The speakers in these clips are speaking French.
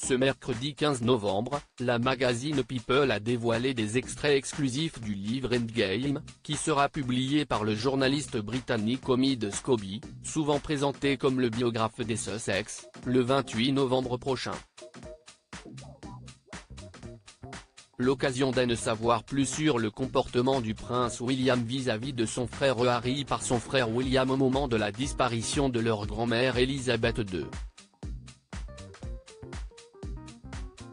Ce mercredi 15 novembre, la magazine People a dévoilé des extraits exclusifs du livre Endgame, qui sera publié par le journaliste britannique Omid Scobie, souvent présenté comme le biographe des Sussex, le 28 novembre prochain. L'occasion d'en savoir plus sur le comportement du prince William vis-à-vis de son frère Harry par son frère William au moment de la disparition de leur grand-mère Elisabeth II.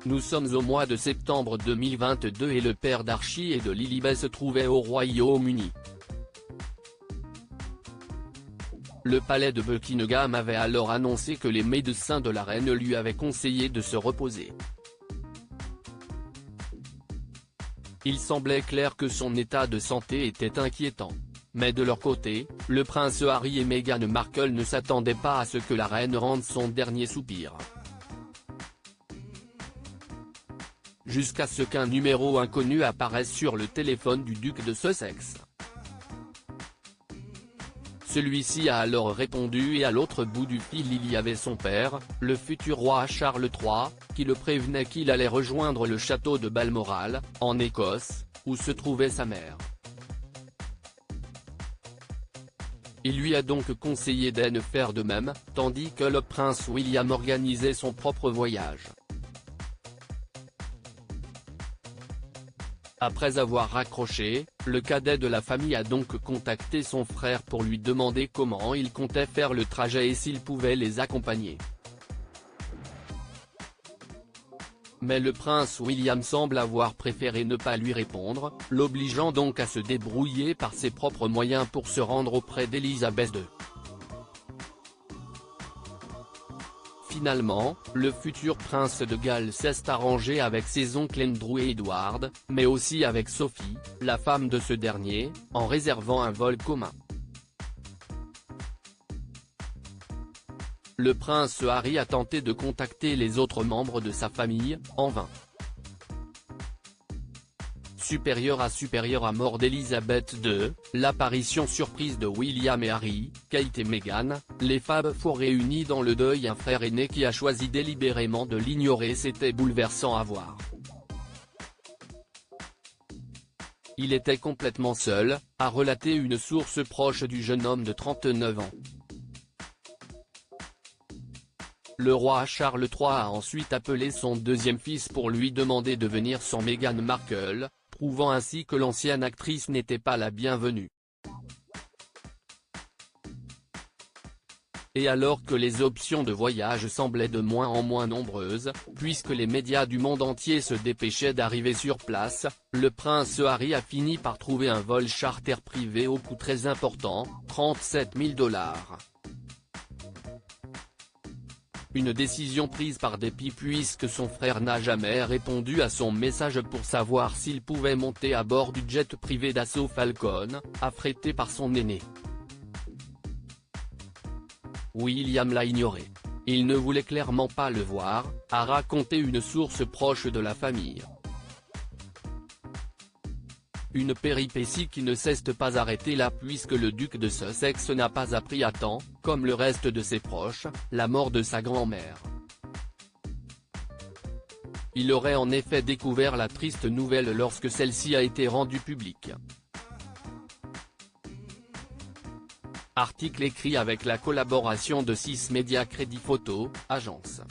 Nous sommes au mois de septembre 2022 et le père d'Archie et de Lilibet se trouvait au Royaume-Uni. Le palais de Buckingham avait alors annoncé que les médecins de la reine lui avaient conseillé de se reposer. Il semblait clair que son état de santé était inquiétant. Mais de leur côté, le prince Harry et Meghan Markle ne s'attendaient pas à ce que la reine rende son dernier soupir. Jusqu'à ce qu'un numéro inconnu apparaisse sur le téléphone du duc de Sussex. Celui-ci a alors répondu et à l'autre bout du fil il y avait son père, le futur roi Charles III, qui le prévenait qu'il allait rejoindre le château de Balmoral, en Écosse, où se trouvait sa mère. Il lui a donc conseillé d'en faire de même, tandis que le prince William organisait son propre voyage. Après avoir raccroché, le cadet de la famille a donc contacté son frère pour lui demander comment il comptait faire le trajet et s'il pouvait les accompagner. Mais le prince William semble avoir préféré ne pas lui répondre, l'obligeant donc à se débrouiller par ses propres moyens pour se rendre auprès d'Elisabeth II. Finalement, le futur prince de Galles s'est arrangé avec ses oncles Andrew et Edward, mais aussi avec Sophie, la femme de ce dernier, en réservant un vol commun. Le prince Harry a tenté de contacter les autres membres de sa famille, en vain. Supérieur à mort d'Elisabeth II, l'apparition surprise de William et Harry, Kate et Meghan, les Fab Four réunis dans le deuil un frère aîné qui a choisi délibérément de l'ignorer c'était bouleversant à voir. Il était complètement seul, a relaté une source proche du jeune homme de 39 ans. Le roi Charles III a ensuite appelé son deuxième fils pour lui demander de venir sans Meghan Markle, prouvant ainsi que l'ancienne actrice n'était pas la bienvenue. Et alors que les options de voyage semblaient de moins en moins nombreuses, puisque les médias du monde entier se dépêchaient d'arriver sur place, le prince Harry a fini par trouver un vol charter privé au coût très important, 37 000 $. Une décision prise par dépit puisque son frère n'a jamais répondu à son message pour savoir s'il pouvait monter à bord du jet privé d'assaut Falcon, affrété par son aîné. William l'a ignoré. Il ne voulait clairement pas le voir, a raconté une source proche de la famille. Une péripétie qui ne s'est pas arrêtée là puisque le duc de Sussex n'a pas appris à temps, comme le reste de ses proches, la mort de sa grand-mère. Il aurait en effet découvert la triste nouvelle lorsque celle-ci a été rendue publique. Article écrit avec la collaboration de 6 médias Crédit Photo, agence.